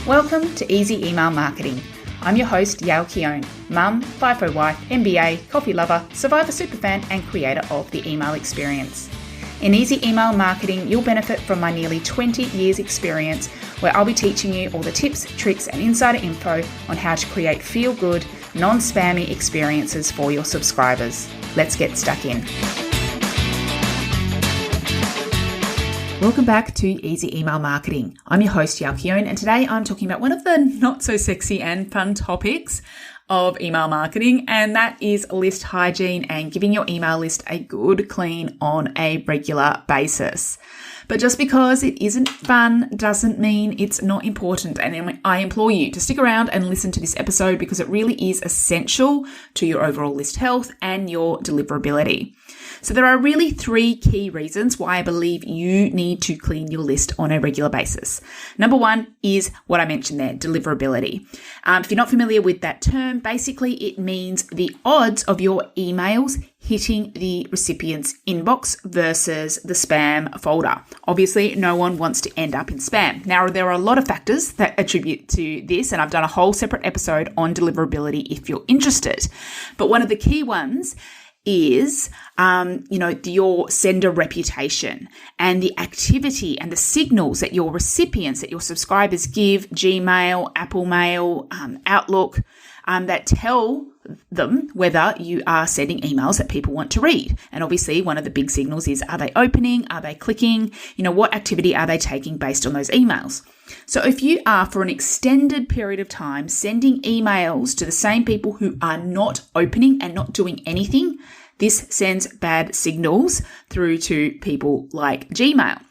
Welcome to Easy Email Marketing. I'm your host, Yael Keown, mum, FIFO wife, MBA, coffee lover, survivor superfan, and creator of the email experience. In Easy Email Marketing, you'll benefit from my nearly 20 years experience, where I'll be teaching you all the tips, tricks, and insider info on how to create feel-good, non-spammy experiences for your subscribers. Let's get stuck in. Welcome back to Easy Email Marketing. I'm your host, Yael Keown, and today I'm talking about one of the not so sexy and fun topics of email marketing, and that is list hygiene and giving your email list a good clean on a regular basis. But just because it isn't fun doesn't mean it's not important. And I implore you to stick around and listen to this episode because it really is essential to your overall list health and your deliverability. So there are really three key reasons why I believe you need to clean your list on a regular basis. Number one is what I mentioned there, deliverability. If you're not familiar with that term, basically it means the odds of your emails hitting the recipient's inbox versus the spam folder. Obviously, no one wants to end up in spam. Now, there are a lot of factors that attribute to this, and I've done a whole separate episode on deliverability if you're interested. But one of the key ones is, your sender reputation and the activity and the signals that your recipients, that your subscribers give, Gmail, Apple Mail, Outlook, that tell them whether you are sending emails that people want to read. And obviously, one of the big signals is, are they opening? Are they clicking? What activity are they taking based on those emails? So if you are, for an extended period of time, sending emails to the same people who are not opening and not doing anything, this sends bad signals through to people like Gmail.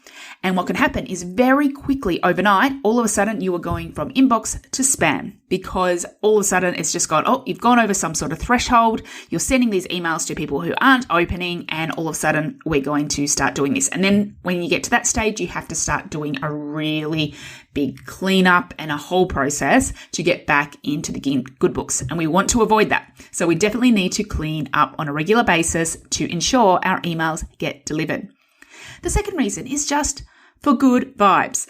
And what can happen is very quickly overnight, all of a sudden you are going from inbox to spam because all of a sudden it's just gone, you've gone over some sort of threshold. You're sending these emails to people who aren't opening, and all of a sudden we're going to start doing this. And then when you get to that stage, you have to start doing a really big cleanup and a whole process to get back into the good books. And we want to avoid that. So we definitely need to clean up on a regular basis to ensure our emails get delivered. The second reason is just for good vibes.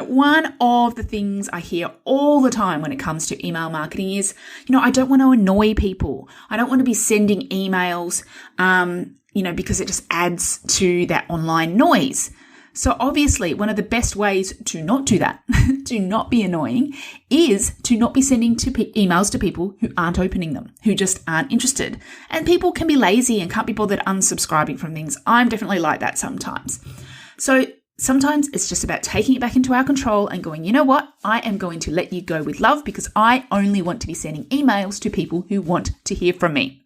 One of the things I hear all the time when it comes to email marketing is, I don't want to annoy people. I don't want to be sending emails, because it just adds to that online noise. So obviously, one of the best ways to not do that, to not be annoying, is to not be sending emails to people who aren't opening them, who just aren't interested. And people can be lazy and can't be bothered unsubscribing from things. I'm definitely like that sometimes. So sometimes it's just about taking it back into our control and going, you know what? I am going to let you go with love because I only want to be sending emails to people who want to hear from me.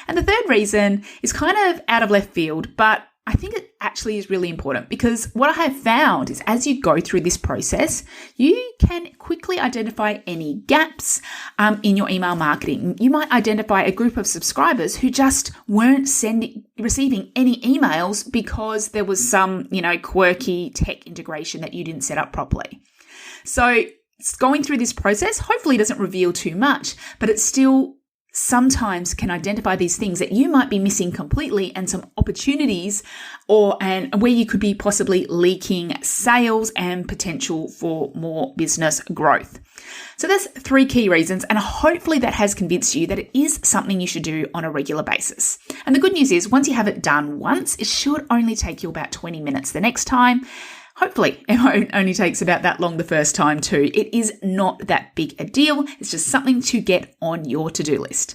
And the third reason is kind of out of left field, but I think it actually is really important because what I have found is as you go through this process, you can quickly identify any gaps in your email marketing. You might identify a group of subscribers who just weren't receiving any emails because there was some, quirky tech integration that you didn't set up properly. So going through this process hopefully doesn't reveal too much, but it's still sometimes can identify these things that you might be missing completely and some opportunities and where you could be possibly leaking sales and potential for more business growth. So that's three key reasons, and hopefully that has convinced you that it is something you should do on a regular basis. And the good news is once you have it done once, it should only take you about 20 minutes the next time. Hopefully, it only takes about that long the first time too. It is not that big a deal. It's just something to get on your to-do list.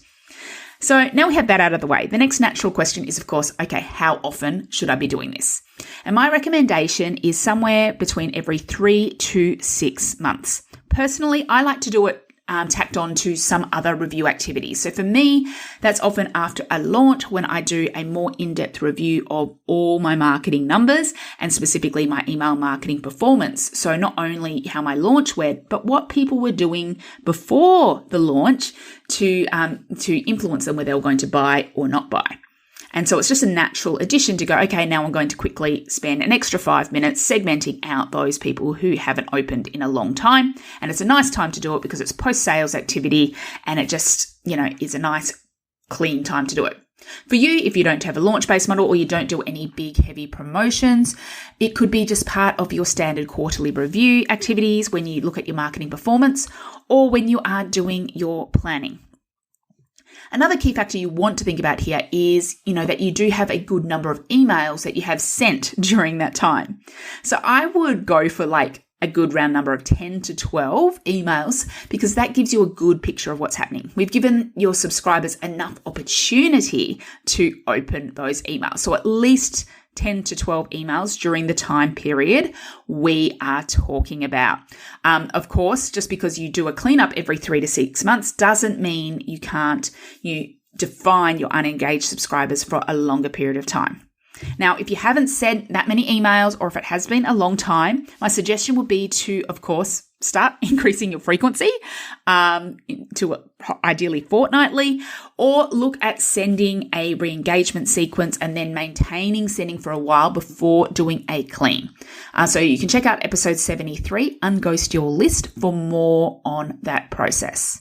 So now we have that out of the way. The next natural question is, of course, okay, how often should I be doing this? And my recommendation is somewhere between every 3 to 6 months. Personally, I like to do it tacked on to some other review activities. So for me, that's often after a launch when I do a more in-depth review of all my marketing numbers and specifically my email marketing performance. So not only how my launch went, but what people were doing before the launch to influence them whether they were going to buy or not buy. And so it's just a natural addition to go, okay, now I'm going to quickly spend an extra 5 minutes segmenting out those people who haven't opened in a long time. And it's a nice time to do it because it's post-sales activity and it just, is a nice, clean time to do it. For you, if you don't have a launch-based model or you don't do any big, heavy promotions, it could be just part of your standard quarterly review activities when you look at your marketing performance or when you are doing your planning. Another key factor you want to think about here is, that you do have a good number of emails that you have sent during that time. So I would go for a good round number of 10 to 12 emails because that gives you a good picture of what's happening. We've given your subscribers enough opportunity to open those emails. So at least 10 to 12 emails during the time period we are talking about. Of course, just because you do a cleanup every 3 to 6 months doesn't mean you define your unengaged subscribers for a longer period of time. Now, if you haven't sent that many emails or if it has been a long time, my suggestion would be to, of course, start increasing your frequency to ideally fortnightly, or look at sending a re-engagement sequence and then maintaining sending for a while before doing a clean. So you can check out episode 73, Unghost Your List, for more on that process.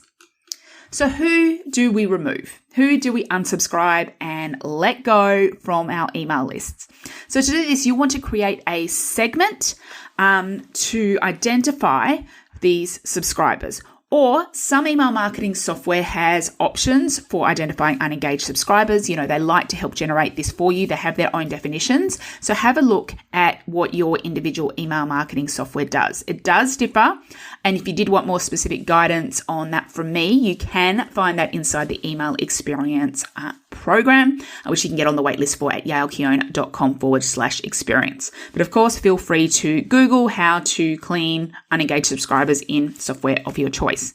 So who do we remove? Who do we unsubscribe and let go from our email lists? So to do this, you want to create a segment to identify these subscribers. Or some email marketing software has options for identifying unengaged subscribers. They like to help generate this for you. They have their own definitions. So have a look at what your individual email marketing software does. It does differ. And if you did want more specific guidance on that from me, you can find that inside the email experience program, which you can get on the waitlist for at yaelkeown.com/experience. But of course, feel free to Google how to clean unengaged subscribers in software of your choice.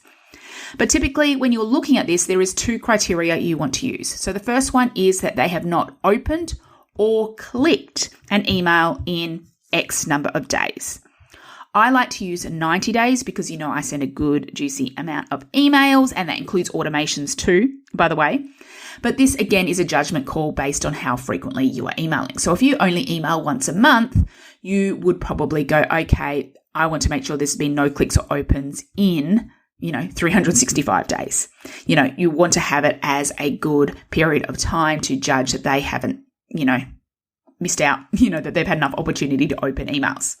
But typically, when you're looking at this, there is 2 criteria you want to use. So the first one is that they have not opened or clicked an email in X number of days. I like to use 90 days because, I send a good, juicy amount of emails, and that includes automations too, by the way. But this, again, is a judgment call based on how frequently you are emailing. So if you only email once a month, you would probably go, okay, I want to make sure there's been no clicks or opens in 365 days. You want to have it as a good period of time to judge that they haven't, missed out, that they've had enough opportunity to open emails.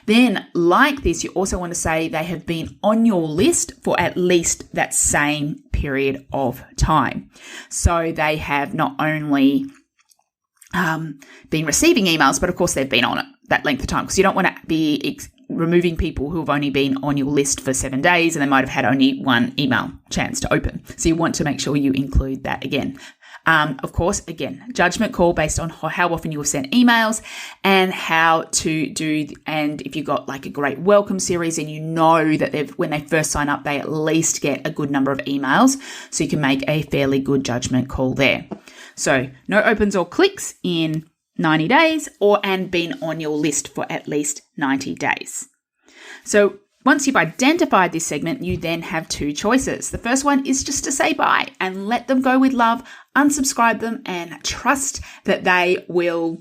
Then, like this, you also want to say they have been on your list for at least that same period of time. So they have not only been receiving emails, but of course they've been on it that length of time, because you don't want to be removing people who have only been on your list for 7 days and they might have had only one email chance to open. So you want to make sure you include that again. Of course, again, judgment call based on how often you have sent emails and how to do, and if you've got a great welcome series and that when they first sign up, they at least get a good number of emails, so you can make a fairly good judgment call there. So no opens or clicks in 90 days and been on your list for at least 90 days. So once you've identified this segment, you then have 2 choices. The first one is just to say bye and let them go with love, unsubscribe them, and trust that they will,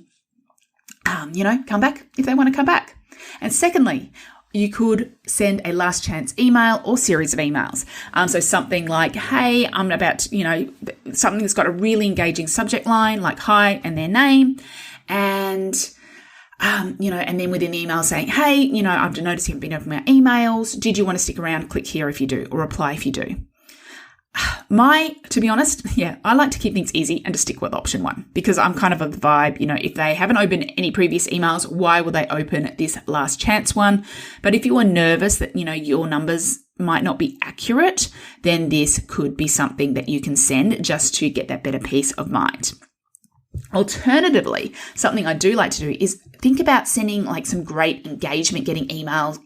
come back if they want to come back. And secondly, you could send a last chance email or series of emails. So something like, hey, I'm about to, something that's got a really engaging subject line, like hi and their name. And and then within the email saying, hey, I've noticed you haven't been opening my emails. Did you want to stick around? Click here if you do, or reply if you do. To be honest, I like to keep things easy and to stick with option 1, because I'm kind of the vibe, if they haven't opened any previous emails, why would they open this last chance one? But if you are nervous that, your numbers might not be accurate, then this could be something that you can send just to get that better peace of mind. Alternatively, something I do like to do is think about sending some great engagement, getting emails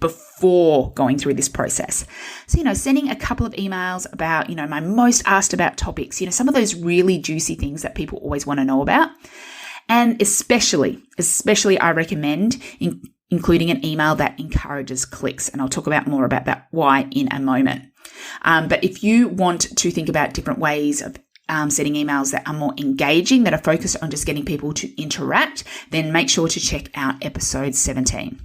before going through this process. So, sending a couple of emails about, my most asked about topics, some of those really juicy things that people always want to know about. And especially I recommend including an email that encourages clicks. And I'll talk about more about that why in a moment. But if you want to think about different ways of sending emails that are more engaging, that are focused on just getting people to interact, then make sure to check out episode 17.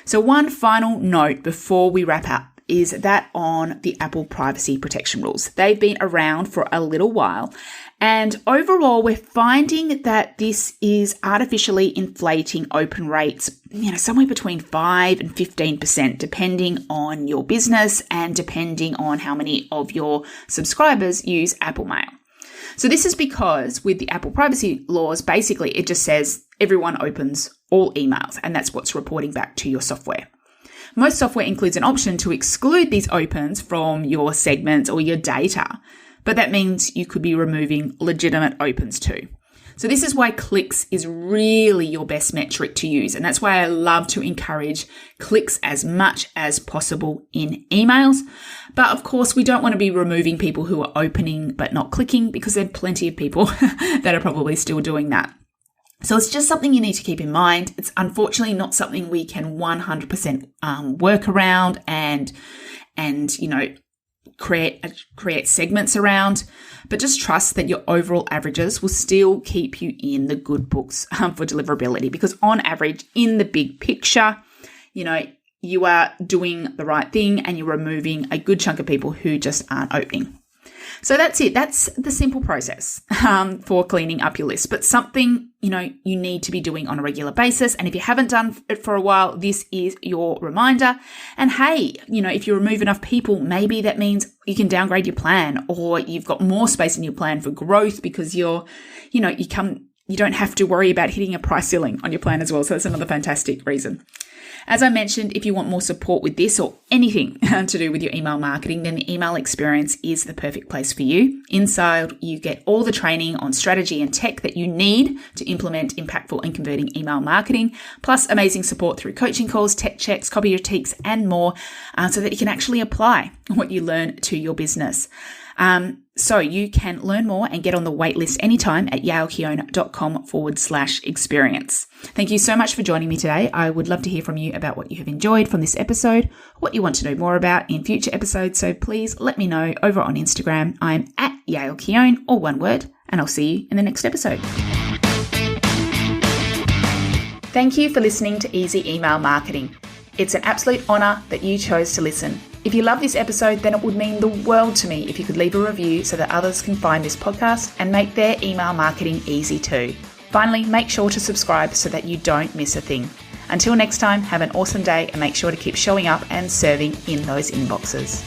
So one final note before we wrap up is that on the Apple privacy protection rules. They've been around for a little while. And overall, we're finding that this is artificially inflating open rates, somewhere between 5 and 15%, depending on your business and depending on how many of your subscribers use Apple Mail. So this is because with the Apple privacy laws, basically it just says everyone opens all emails, and that's what's reporting back to your software. Most software includes an option to exclude these opens from your segments or your data, but that means you could be removing legitimate opens too. So this is why clicks is really your best metric to use. And that's why I love to encourage clicks as much as possible in emails. But of course, we don't want to be removing people who are opening but not clicking, because there are plenty of people that are probably still doing that. So it's just something you need to keep in mind. It's unfortunately not something we can 100% work around and create segments around, but just trust that your overall averages will still keep you in the good books for deliverability, because on average, in the big picture, you are doing the right thing and you're removing a good chunk of people who just aren't opening. So that's it. That's the simple process for cleaning up your list, but something, you need to be doing on a regular basis. And if you haven't done it for a while, this is your reminder. And hey, if you remove enough people, maybe that means you can downgrade your plan, or you've got more space in your plan for growth because you don't have to worry about hitting a price ceiling on your plan as well. So that's another fantastic reason. As I mentioned, if you want more support with this or anything to do with your email marketing, then the email experience is the perfect place for you. Inside, you get all the training on strategy and tech that you need to implement impactful and converting email marketing, plus amazing support through coaching calls, tech checks, copy critiques, and more, so that you can actually apply what you learn to your business. So you can learn more and get on the waitlist anytime at yaelkeone.com/experience. Thank you so much for joining me today. I would love to hear from you about what you have enjoyed from this episode, what you want to know more about in future episodes. So please let me know over on Instagram. I'm at yaelkeone, all one word, and I'll see you in the next episode. Thank you for listening to Easy Email Marketing. It's an absolute honor that you chose to listen. If you love this episode, then it would mean the world to me if you could leave a review so that others can find this podcast and make their email marketing easy too. Finally, make sure to subscribe so that you don't miss a thing. Until next time, have an awesome day and make sure to keep showing up and serving in those inboxes.